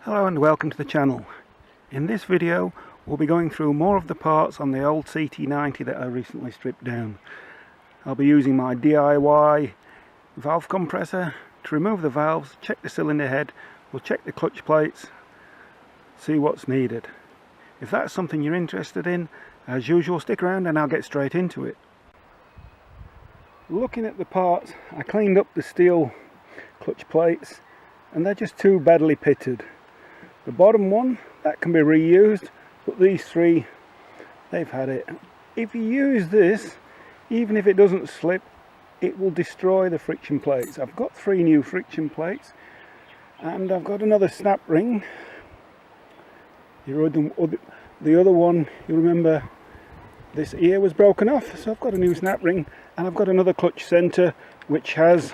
Hello and welcome to the channel. In this video we'll be going through more of the parts on the old CT90 that I recently stripped down. I'll be using my DIY valve compressor to remove the valves, check the cylinder head, we'll check the clutch plates, see what's needed. If that's something you're interested in, as usual stick around and I'll get straight into it. Looking at the parts, I cleaned up the steel clutch plates and they're just too badly pitted. The bottom one, that can be reused, but these three, they've had it. If you use this, even if it doesn't slip, it will destroy the friction plates. I've got 3 new friction plates and I've got another snap ring. The other one, you remember, this ear was broken off, so I've got a new snap ring, and I've got another clutch center which has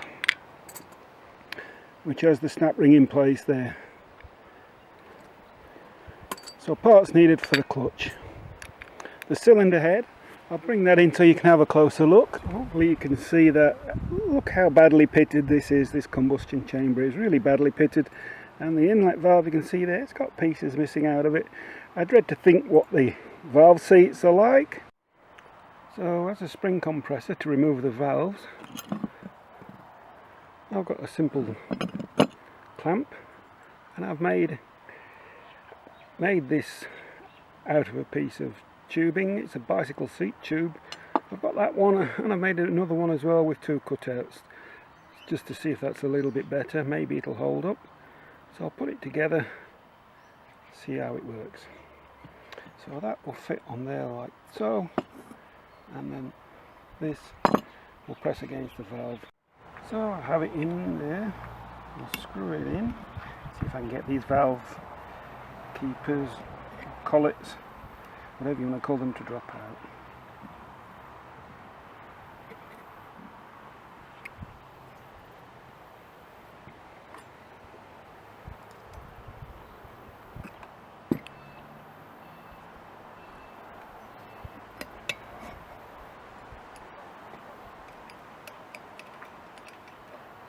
the snap ring in place there. So parts needed for the clutch. The cylinder head, I'll bring that in so you can have a closer look. Hopefully you can see that. Look how badly pitted this is. This combustion chamber is really badly pitted, and the inlet valve, you can see there, it's got pieces missing out of it. I dread to think what the valve seats are like. So as a spring compressor to remove the valves, I've got a simple clamp, and I've made this out of a piece of tubing. It's a bicycle seat tube. I've got that one, and I've made another one as well with 2 cutouts, just to see if that's a little bit better. Maybe it'll hold up. So I'll put it together, see how it works. So that will fit on there like so, and then this will press against the valve. So I have it in there. I'll screw it in, see if I can get these valve keepers, collets, whatever you want to call them, to drop out.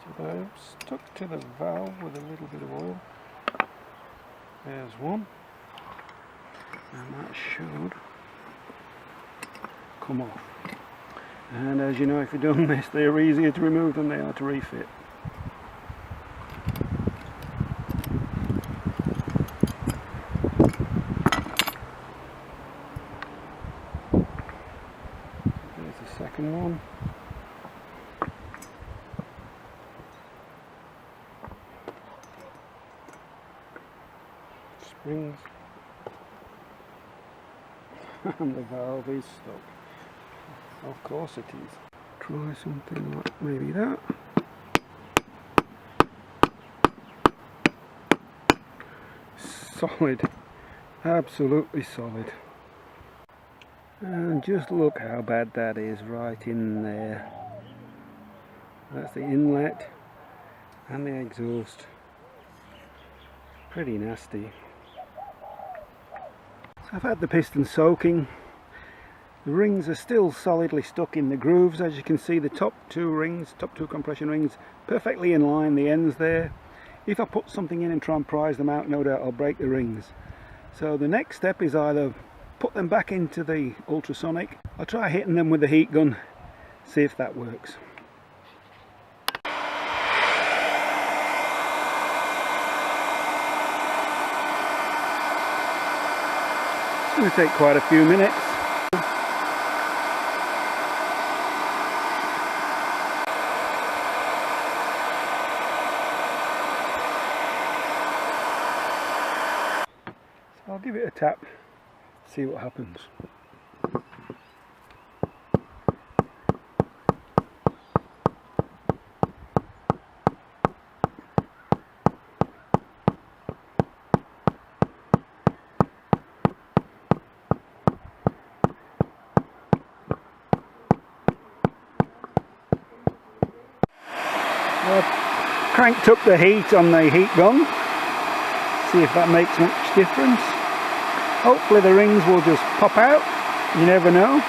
So they're stuck to the valve with a little bit of oil. There's one, and that should come off. And as you know, if you've done this, they're easier to remove than they are to refit. There's the second one. Springs. And the valve is stuck. Of course it is. Try something like maybe that. Solid. Absolutely solid. And just look how bad that is right in there. That's the inlet and the exhaust. Pretty nasty. I've had the piston soaking. The rings are still solidly stuck in the grooves. As you can see, the top two compression rings, perfectly in line, the ends there. If I put something in and try and prise them out, no doubt I'll break the rings. So the next step is either put them back into the ultrasonic. I'll try hitting them with the heat gun, see if that works. It's going to take quite a few minutes. So I'll give it a tap, see what happens. I've cranked up the heat on the heat gun, see if that makes much difference. Hopefully the rings will just pop out, you never know.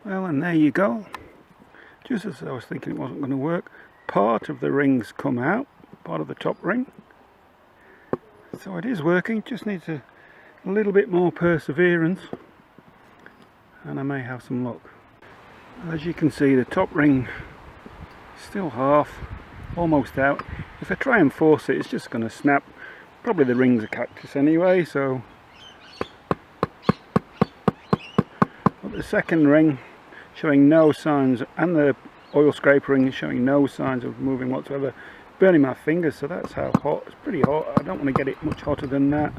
Well, and there you go. Just as I was thinking it wasn't going to work, part of the rings come out, part of the top ring. So it is working, just needs a little bit more perseverance and I may have some luck. As you can see, the top ring still half, almost out. If I try and force it, it's just going to snap. Probably the ring's a cactus anyway, so. But the second ring showing no signs, and the oil scraper ring is showing no signs of moving whatsoever. Burning my fingers, so that's how hot. It's pretty hot. I don't want to get it much hotter than that.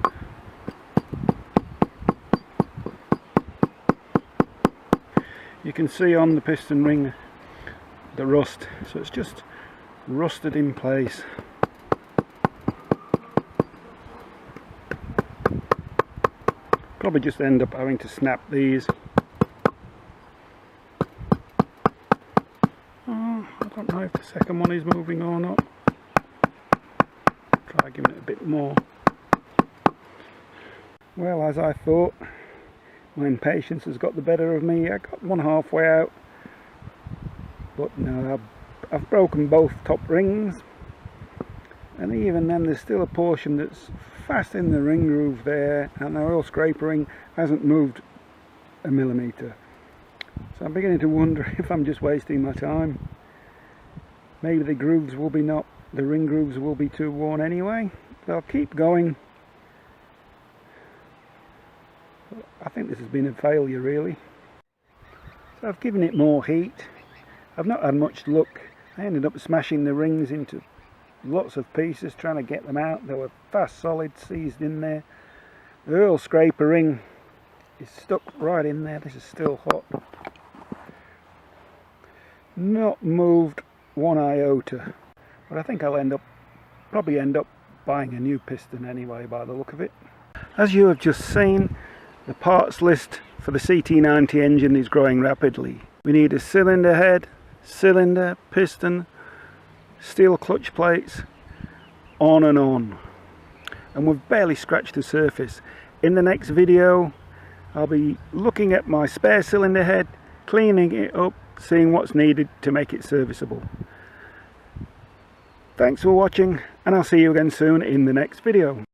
You can see on the piston ring the rust, so it's just rusted in place. Probably just end up having to snap these. I don't know if the second one is moving or not. Try giving it a bit more. Well, as I thought, my impatience has got the better of me. I got one halfway out, but no, I've broken both top rings, and even then there's still a portion that's fast in the ring groove there, and the oil scraper ring hasn't moved a millimetre. So I'm beginning to wonder if I'm just wasting my time. Maybe the grooves will be the ring grooves will be too worn anyway, but I'll keep going. I think this has been a failure really. So I've given it more heat. I've not had much luck. I ended up smashing the rings into lots of pieces trying to get them out. They were fast solid, seized in there. The oil scraper ring is stuck right in there. This is still hot. Not moved one iota. But I think I'll probably end up buying a new piston anyway by the look of it. As you have just seen, the parts list for the CT90 engine is growing rapidly. We need a cylinder head, cylinder, piston, steel clutch plates, on and on. And we've barely scratched the surface. In the next video, I'll be looking at my spare cylinder head, cleaning it up, seeing what's needed to make it serviceable. Thanks for watching, and I'll see you again soon in the next video.